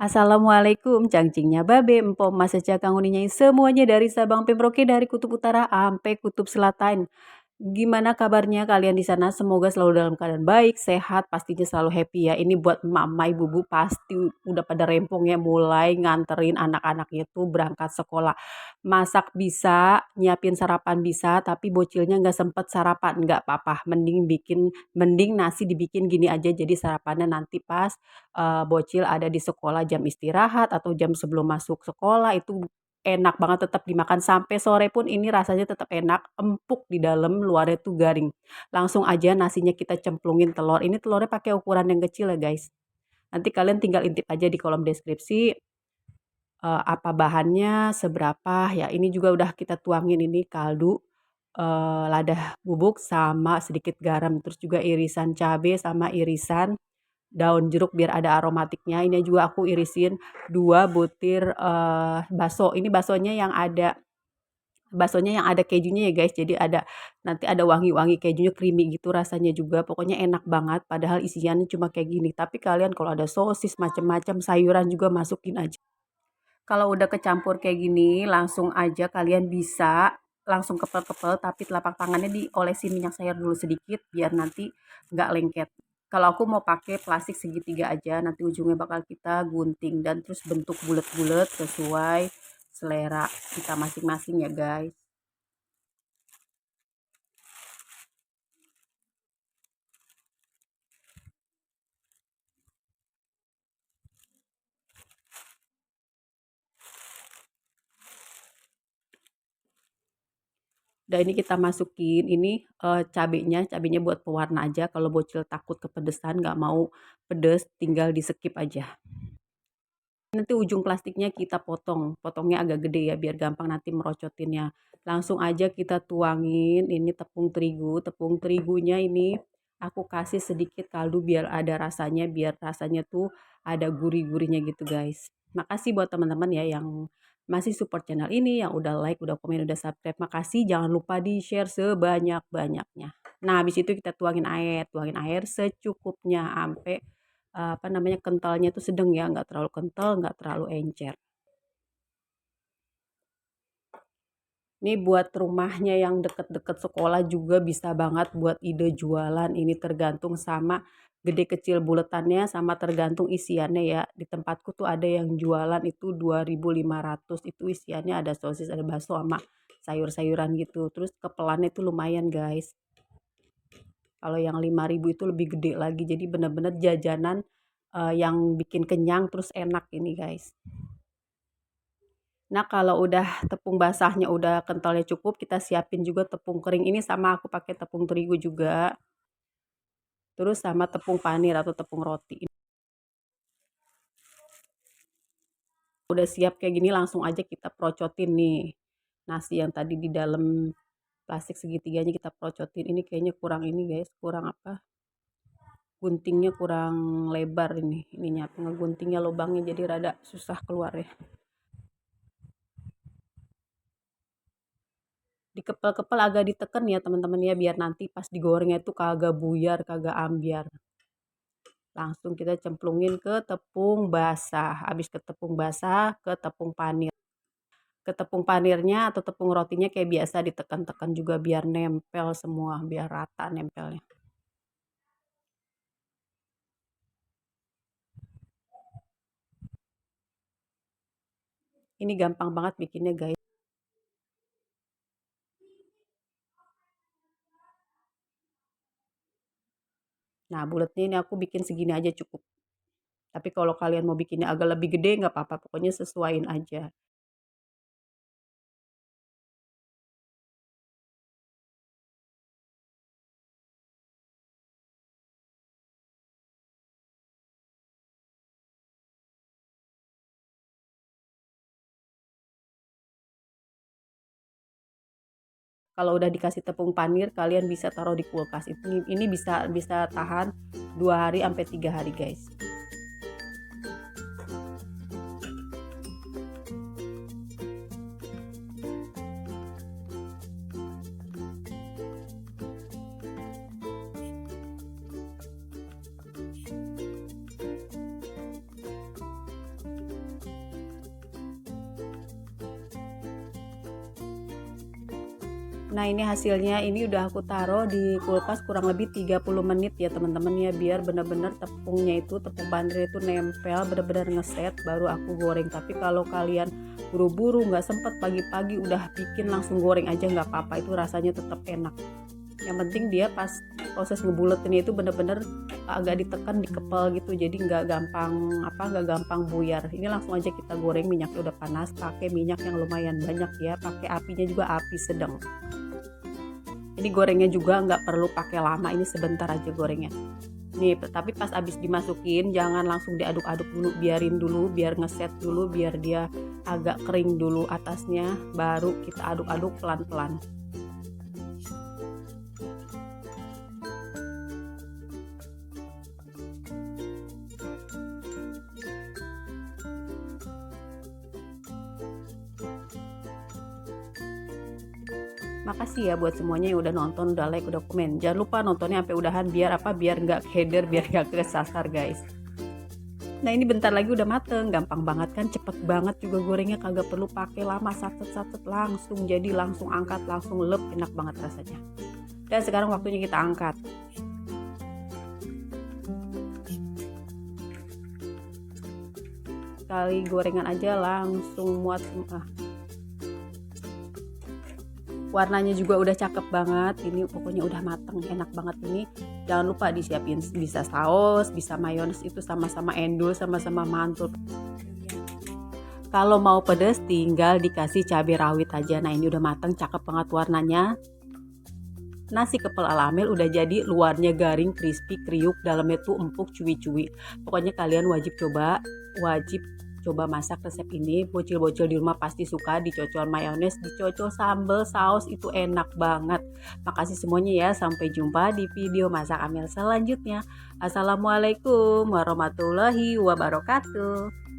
Assalamualaikum, cangcingnya babe, empom masa cakang uninyai semuanya dari Sabang pe Merauke dari kutub utara ampe kutub selatan. Gimana kabarnya kalian di sana? Semoga selalu dalam keadaan baik, sehat, pastinya selalu happy ya. Ini buat emak-emak, ibu-ibu pasti udah pada rempong ya mulai nganterin anak-anaknya tuh berangkat sekolah. Masak bisa, nyiapin sarapan bisa, tapi bocilnya nggak sempet sarapan, nggak apa-apa. Mending nasi dibikin gini aja jadi sarapannya nanti pas bocil ada di sekolah jam istirahat atau jam sebelum masuk sekolah itu enak banget tetap dimakan sampai sore pun ini rasanya tetap enak, empuk di dalam, luarnya tuh garing. Langsung aja nasinya kita cemplungin telur, ini telurnya pakai ukuran yang kecil ya guys. Nanti kalian tinggal intip aja di kolom deskripsi, apa bahannya, seberapa, ya ini juga udah kita tuangin ini kaldu, lada bubuk sama sedikit garam, terus juga irisan cabe sama irisan daun jeruk biar ada aromatiknya. Ini juga aku irisin 2 butir, bakso. Ini baksonya yang ada kejunya ya guys. Jadi nanti ada wangi-wangi kejunya, creamy gitu rasanya juga. Pokoknya enak banget padahal isiannya cuma kayak gini. Tapi kalian kalau ada sosis macam-macam sayuran juga masukin aja. Kalau udah kecampur kayak gini, langsung aja kalian bisa langsung kepel-kepel tapi telapak tangannya diolesin minyak sayur dulu sedikit biar nanti nggak lengket. Kalau aku mau pakai plastik segitiga aja, nanti ujungnya bakal kita gunting dan terus bentuk bulat-bulat sesuai selera kita masing-masing ya guys. Dan ini kita masukin ini cabenya buat pewarna aja. Kalau bocil takut kepedesan, nggak mau pedes, tinggal di skip aja. Nanti ujung plastiknya kita potongnya agak gede ya biar gampang nanti merocotinnya. Langsung aja kita tuangin ini tepung terigunya ini aku kasih sedikit kaldu biar ada rasanya, biar rasanya tuh ada gurih-gurihnya gitu guys. Makasih buat teman-teman ya yang masih support channel ini, yang udah like, udah komen, udah subscribe. Makasih, jangan lupa di-share sebanyak-banyaknya. Nah, habis itu kita tuangin air secukupnya sampai apa namanya, kentalnya itu sedang ya, nggak terlalu kental, nggak terlalu encer. Ini buat rumahnya yang deket-deket sekolah juga bisa banget buat ide jualan. Ini tergantung sama gede kecil buletannya sama tergantung isiannya ya. Di tempatku tuh ada yang jualan itu 2.500 itu isiannya ada sosis, ada bakso sama sayur-sayuran gitu. Terus kepelannya itu lumayan guys. Kalau yang 5.000 itu lebih gede lagi. Jadi bener-bener jajanan yang bikin kenyang terus enak ini guys. Nah, kalau udah tepung basahnya udah kentalnya cukup, kita siapin juga tepung kering. Ini sama aku pakai tepung terigu juga. Terus sama tepung panir atau tepung roti. Udah siap kayak gini langsung aja kita procotin nih. Nasi yang tadi di dalam plastik segitiganya kita procotin. Ini kayaknya kurang ini guys, kurang apa? Guntingnya kurang lebar ininya, ngeguntingnya lubangnya jadi rada susah keluar ya. Dikepel-kepel agak diteken ya teman-teman ya biar nanti pas digorengnya itu kagak buyar, kagak ambiar. Langsung kita cemplungin ke tepung basah. Habis ke tepung basah, ke tepung panir. Ke tepung panirnya atau tepung rotinya kayak biasa ditekan-tekan juga biar nempel semua, biar rata nempelnya. Ini gampang banget bikinnya guys. Nah, bulatnya ini aku bikin segini aja cukup. Tapi kalau kalian mau bikinnya agak lebih gede nggak apa-apa, pokoknya sesuaiin aja. Kalau udah dikasih tepung panir, kalian bisa taruh di kulkas. Ini bisa bisa tahan 2 hari sampai 3 hari, guys. Nah ini hasilnya, ini udah aku taruh di kulkas kurang lebih 30 menit ya teman-teman ya, biar bener-bener tepungnya itu, tepung bandrek itu nempel, bener-bener ngeset baru aku goreng. Tapi kalau kalian buru-buru nggak sempet pagi-pagi udah bikin langsung goreng aja nggak apa-apa, itu rasanya tetap enak. Yang penting dia pas proses ngebuletinnya itu bener-bener agak ditekan, dikepel gitu, jadi nggak gampang buyar. Ini langsung aja kita goreng, minyaknya udah panas, pakai minyak yang lumayan banyak ya, pakai apinya juga api sedang. Ini gorengnya juga nggak perlu pakai lama, ini sebentar aja gorengnya. Nih, tapi pas abis dimasukin jangan langsung diaduk-aduk dulu, biarin dulu biar ngeset dulu, biar dia agak kering dulu atasnya, baru kita aduk-aduk pelan-pelan. Makasih ya buat semuanya yang udah nonton, udah like, udah komen. Jangan lupa nontonnya sampai udahan, biar biar nggak keder, biar nggak kesasar guys. Nah ini bentar lagi udah mateng, gampang banget kan, cepet banget juga gorengnya, kagak perlu pakai lama, satet langsung jadi, langsung angkat, langsung lep, enak banget rasanya. Dan sekarang waktunya kita angkat. Sekali gorengan aja langsung muat semua. Warnanya juga udah cakep banget, ini pokoknya udah mateng, enak banget ini. Jangan lupa disiapin, bisa saus, bisa mayones, itu sama-sama endul, sama-sama mantul. Kalau mau pedas tinggal dikasih cabai rawit aja. Nah ini udah mateng, cakep banget warnanya. Nasi kepal ala Amel udah jadi, luarnya garing, crispy, kriuk, dalamnya tuh empuk, cuy-cuy. Pokoknya kalian wajib coba masak resep ini. Bocil-bocil di rumah pasti suka, dicocol mayones, dicocol sambal, saus, itu enak banget. Makasih semuanya ya, sampai jumpa di video masak Amel selanjutnya. Assalamualaikum warahmatullahi wabarakatuh.